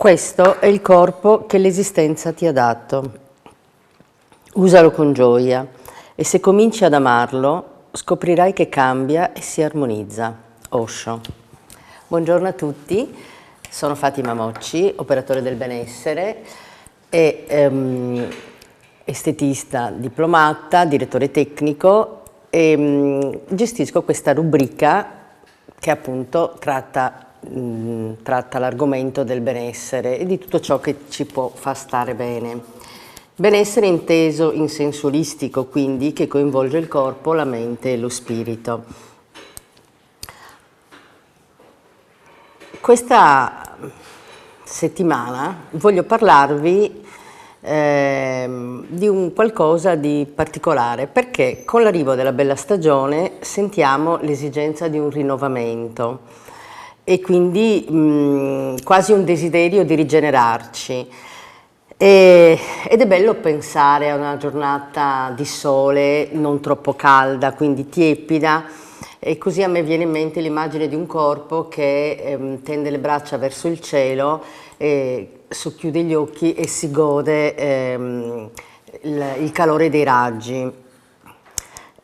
Questo è il corpo che l'esistenza ti ha dato. Usalo con gioia e se cominci ad amarlo scoprirai che cambia e si armonizza. Osho. Buongiorno a tutti, sono Fatima Mocci, operatore del benessere e estetista diplomata, direttore tecnico e gestisco questa rubrica che appunto tratta l'argomento del benessere e di tutto ciò che ci può far stare bene. Benessere inteso in senso olistico, quindi che coinvolge il corpo, la mente e lo spirito. Questa settimana voglio parlarvi di un qualcosa di particolare, perché con l'arrivo della bella stagione sentiamo l'esigenza di un rinnovamento e quindi quasi un desiderio di rigenerarci. Ed è bello pensare a una giornata di sole non troppo calda, quindi tiepida, e così a me viene in mente l'immagine di un corpo che tende le braccia verso il cielo, socchiude gli occhi e si gode il calore dei raggi.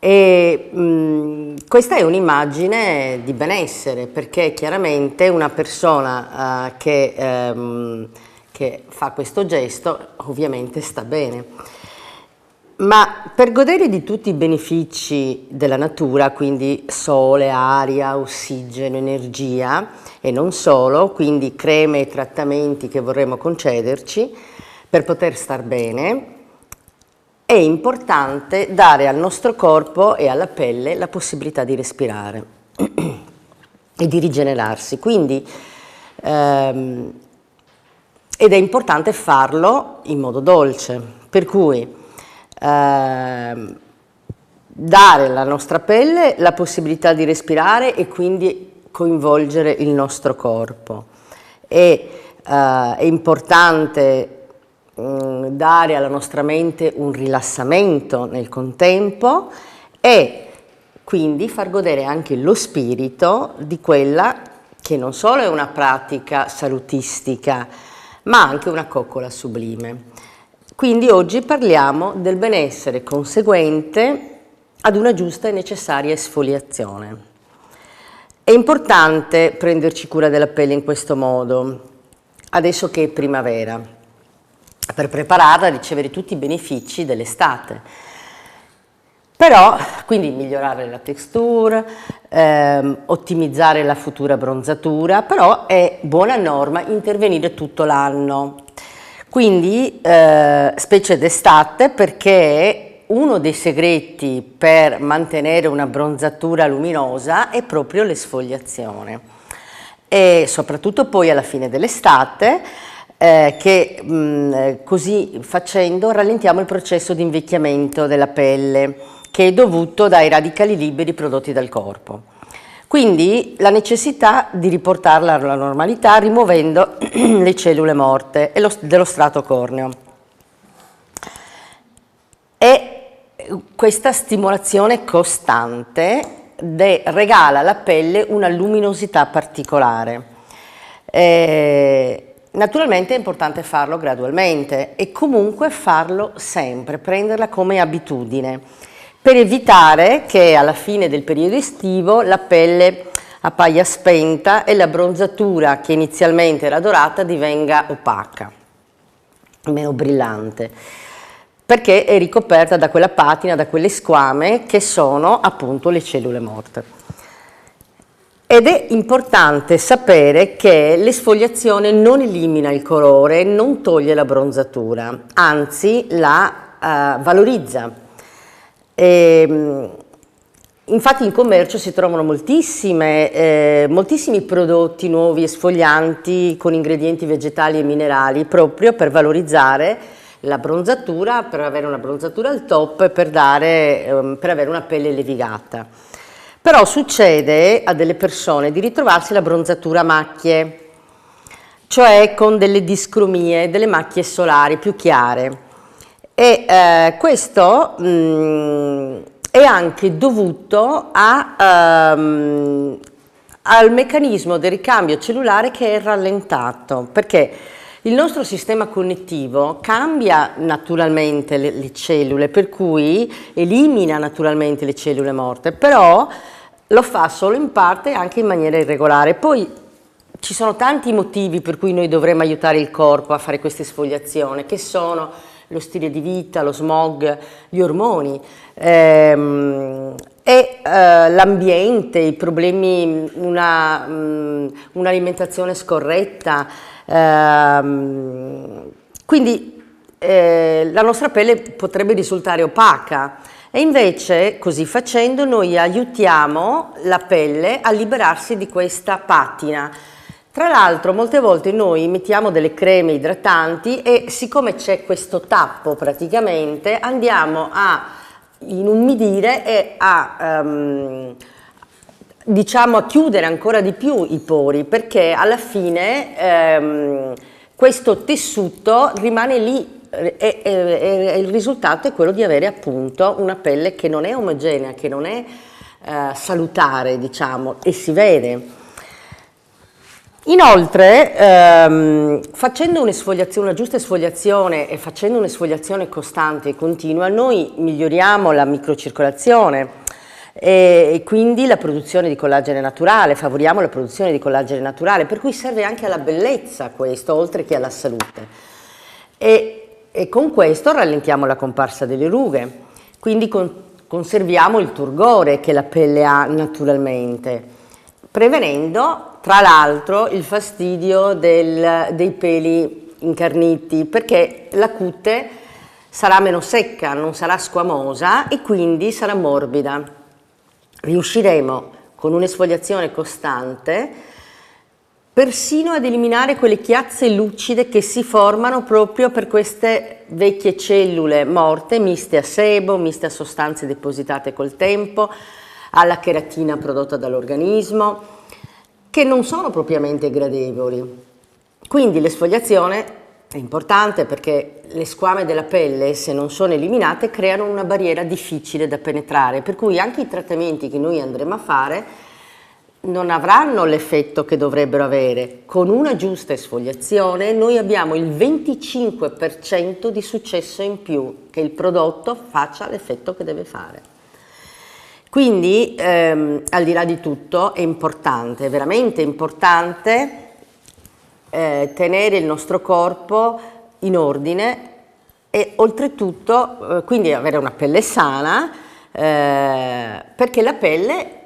Questa è un'immagine di benessere, perché chiaramente una persona che fa questo gesto ovviamente sta bene. Ma per godere di tutti i benefici della natura, quindi sole, aria, ossigeno, energia e non solo, quindi creme e trattamenti che vorremmo concederci per poter star bene, è importante dare al nostro corpo e alla pelle la possibilità di respirare e di rigenerarsi. Quindi ed è importante farlo in modo dolce, per cui dare alla nostra pelle la possibilità di respirare e quindi coinvolgere il nostro corpo. È importante dare alla nostra mente un rilassamento nel contempo e quindi far godere anche lo spirito di quella che non solo è una pratica salutistica, ma anche una coccola sublime. Quindi oggi parliamo del benessere conseguente ad una giusta e necessaria esfoliazione. È importante prenderci cura della pelle in questo modo, adesso che è primavera, per prepararla a ricevere tutti i benefici dell'estate. Però, quindi migliorare la texture, ottimizzare la futura bronzatura, però è buona norma intervenire tutto l'anno. Quindi, specie d'estate, perché uno dei segreti per mantenere una bronzatura luminosa è proprio l'esfoliazione. E soprattutto poi alla fine dell'estate, che così facendo rallentiamo il processo di invecchiamento della pelle, che è dovuto dai radicali liberi prodotti dal corpo. Quindi la necessità di riportarla alla normalità rimuovendo le cellule morte dello strato corneo. E questa stimolazione costante regala alla pelle una luminosità particolare. Naturalmente è importante farlo gradualmente e comunque farlo sempre, prenderla come abitudine, per evitare che alla fine del periodo estivo la pelle appaia spenta e la bronzatura che inizialmente era dorata divenga opaca, meno brillante, perché è ricoperta da quella patina, da quelle squame che sono appunto le cellule morte. Ed è importante sapere che l'esfoliazione non elimina il colore, non toglie la bronzatura, anzi la valorizza. Infatti in commercio si trovano moltissimi prodotti nuovi esfolianti con ingredienti vegetali e minerali proprio per valorizzare la bronzatura, per avere una bronzatura al top e per avere una pelle levigata. Però succede a delle persone di ritrovarsi la bronzatura a macchie, cioè con delle discromie, delle macchie solari più chiare. E questo è anche dovuto al meccanismo del ricambio cellulare che è rallentato, perché il nostro sistema connettivo cambia naturalmente le cellule, per cui elimina naturalmente le cellule morte, però lo fa solo in parte e anche in maniera irregolare. Poi ci sono tanti motivi per cui noi dovremmo aiutare il corpo a fare questa esfoliazione, che sono lo stile di vita, lo smog, gli ormoni, l'ambiente, i problemi, un'alimentazione scorretta. Quindi la nostra pelle potrebbe risultare opaca e invece così facendo noi aiutiamo la pelle a liberarsi di questa patina. Tra l'altro molte volte noi mettiamo delle creme idratanti e siccome c'è questo tappo praticamente andiamo a inumidire e diciamo a chiudere ancora di più i pori, perché alla fine questo tessuto rimane lì e il risultato è quello di avere appunto una pelle che non è omogenea, che non è salutare, diciamo, e si vede. Inoltre, facendo un'esfoliazione, una giusta esfoliazione e facendo un'esfoliazione costante e continua, noi miglioriamo la microcircolazione e quindi la produzione di collagene naturale, favoriamo la produzione di collagene naturale, per cui serve anche alla bellezza questo, oltre che alla salute. E con questo rallentiamo la comparsa delle rughe, quindi conserviamo il turgore che la pelle ha naturalmente, prevenendo tra l'altro il fastidio dei peli incarniti, perché la cute sarà meno secca, non sarà squamosa e quindi sarà morbida. Riusciremo con un'esfoliazione costante persino ad eliminare quelle chiazze lucide che si formano proprio per queste vecchie cellule morte miste a sebo, miste a sostanze depositate col tempo, alla cheratina prodotta dall'organismo, che non sono propriamente gradevoli. Quindi l'esfoliazione è importante perché le squame della pelle, se non sono eliminate, creano una barriera difficile da penetrare, per cui anche i trattamenti che noi andremo a fare non avranno l'effetto che dovrebbero avere. Con una giusta esfoliazione noi abbiamo il 25% di successo in più, che il prodotto faccia l'effetto che deve fare. Quindi, al di là di tutto, è importante, è veramente importante tenere il nostro corpo in ordine e oltretutto, quindi avere una pelle sana, perché la pelle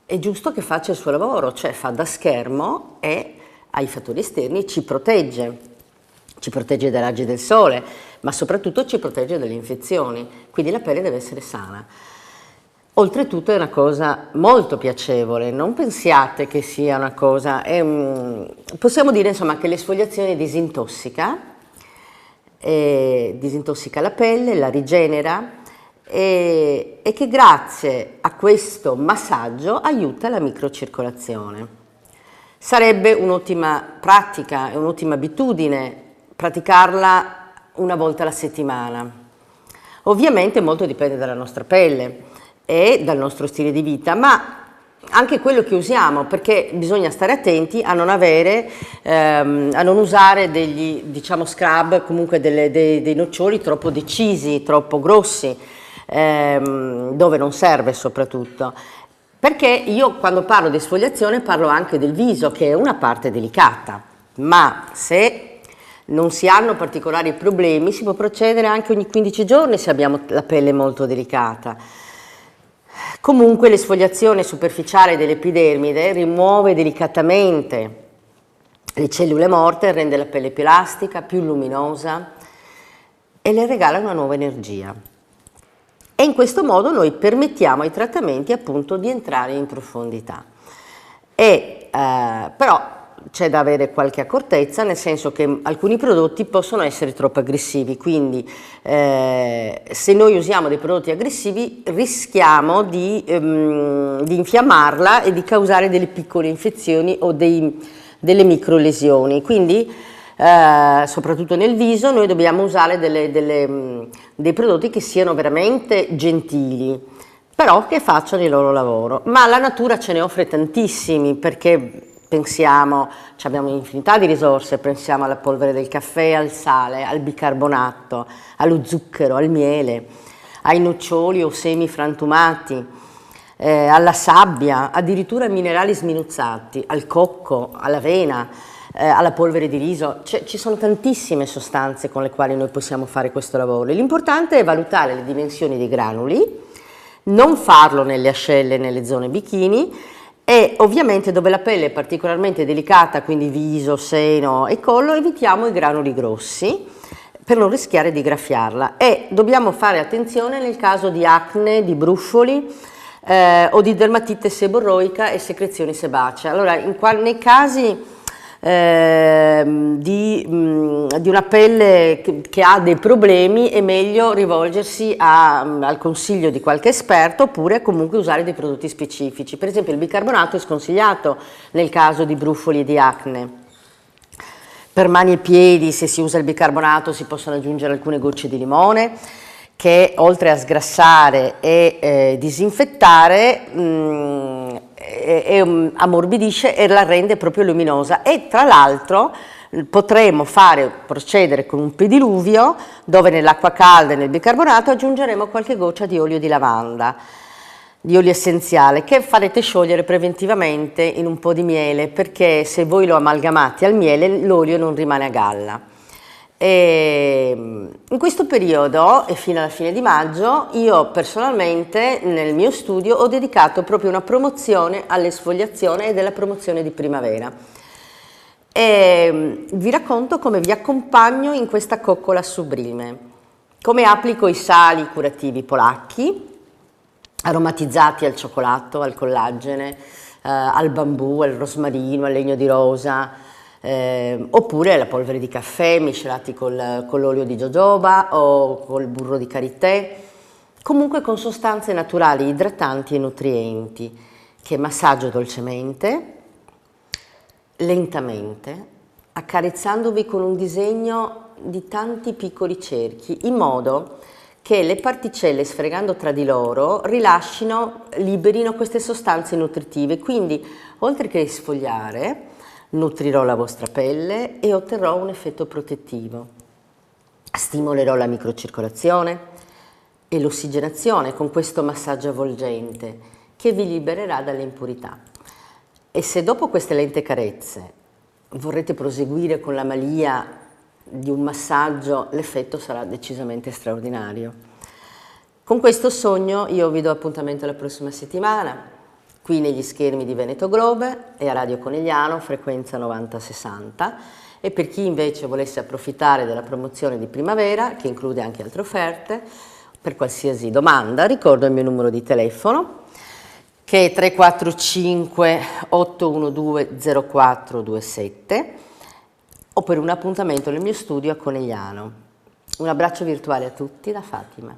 è giusto che faccia il suo lavoro, cioè fa da schermo e ai fattori esterni ci protegge dai raggi del sole, ma soprattutto ci protegge dalle infezioni, quindi la pelle deve essere sana. Oltretutto è una cosa molto piacevole, non pensiate che sia una cosa, possiamo dire insomma che l'esfoliazione disintossica la pelle, la rigenera e che grazie a questo massaggio aiuta la microcircolazione. Sarebbe un'ottima pratica e un'ottima abitudine praticarla una volta alla settimana. Ovviamente molto dipende dalla nostra pelle e dal nostro stile di vita, ma anche quello che usiamo, perché bisogna stare attenti a non avere, a non usare degli, diciamo, scrub, comunque dei noccioli troppo decisi, troppo grossi, dove non serve soprattutto. Perché io quando parlo di esfoliazione parlo anche del viso, che è una parte delicata, ma se non si hanno particolari problemi si può procedere anche ogni 15 giorni se abbiamo la pelle molto delicata. Comunque l'esfoliazione superficiale dell'epidermide rimuove delicatamente le cellule morte, rende la pelle più elastica, più luminosa e le regala una nuova energia. E in questo modo noi permettiamo ai trattamenti appunto di entrare in profondità. Però c'è da avere qualche accortezza, nel senso che alcuni prodotti possono essere troppo aggressivi, quindi se noi usiamo dei prodotti aggressivi rischiamo di infiammarla e di causare delle piccole infezioni o delle microlesioni. Quindi soprattutto nel viso noi dobbiamo usare dei prodotti che siano veramente gentili, però che facciano il loro lavoro. Ma la natura ce ne offre tantissimi, perché pensiamo, abbiamo un'infinità di risorse, pensiamo alla polvere del caffè, al sale, al bicarbonato, allo zucchero, al miele, ai noccioli o semi frantumati, alla sabbia, addirittura ai minerali sminuzzati, al cocco, all'avena, alla polvere di riso. Ci sono tantissime sostanze con le quali noi possiamo fare questo lavoro. L'importante è valutare le dimensioni dei granuli, non farlo nelle ascelle, nelle zone bikini, e ovviamente dove la pelle è particolarmente delicata, quindi viso, seno e collo, evitiamo i granuli grossi per non rischiare di graffiarla. E dobbiamo fare attenzione nel caso di acne, di brufoli o di dermatite seborroica e secrezioni sebacee. Allora, nei casi di una pelle che ha dei problemi è meglio rivolgersi al consiglio di qualche esperto, oppure comunque usare dei prodotti specifici. Per esempio il bicarbonato è sconsigliato nel caso di brufoli e di acne. Per mani e piedi, se si usa il bicarbonato, si possono aggiungere alcune gocce di limone che, oltre a sgrassare e disinfettare, ammorbidisce e la rende proprio luminosa. E tra l'altro potremo procedere con un pediluvio dove nell'acqua calda e nel bicarbonato aggiungeremo qualche goccia di olio di lavanda, di olio essenziale, che farete sciogliere preventivamente in un po' di miele, perché se voi lo amalgamate al miele l'olio non rimane a galla. E in questo periodo e fino alla fine di maggio io personalmente nel mio studio ho dedicato proprio una promozione all'esfoliazione e della promozione di primavera, e vi racconto come vi accompagno in questa coccola sublime, come applico i sali curativi polacchi aromatizzati al cioccolato, al collagene, al bambù, al rosmarino, al legno di rosa, oppure la polvere di caffè miscelati con l'olio di jojoba o col burro di karité, comunque con sostanze naturali idratanti e nutrienti che massaggio dolcemente, lentamente, accarezzandovi con un disegno di tanti piccoli cerchi, in modo che le particelle, sfregando tra di loro, liberino queste sostanze nutritive. Quindi, oltre che sfogliare, nutrirò la vostra pelle e otterrò un effetto protettivo. Stimolerò la microcircolazione e l'ossigenazione con questo massaggio avvolgente che vi libererà dalle impurità. E se dopo queste lente carezze vorrete proseguire con la malia di un massaggio, l'effetto sarà decisamente straordinario. Con questo sogno io vi do appuntamento la prossima settimana, qui negli schermi di Veneto Globe e a Radio Conegliano, frequenza 90-60, e per chi invece volesse approfittare della promozione di primavera, che include anche altre offerte, per qualsiasi domanda ricordo il mio numero di telefono, che è 345 812 0427, o per un appuntamento nel mio studio a Conegliano. Un abbraccio virtuale a tutti da Fatima.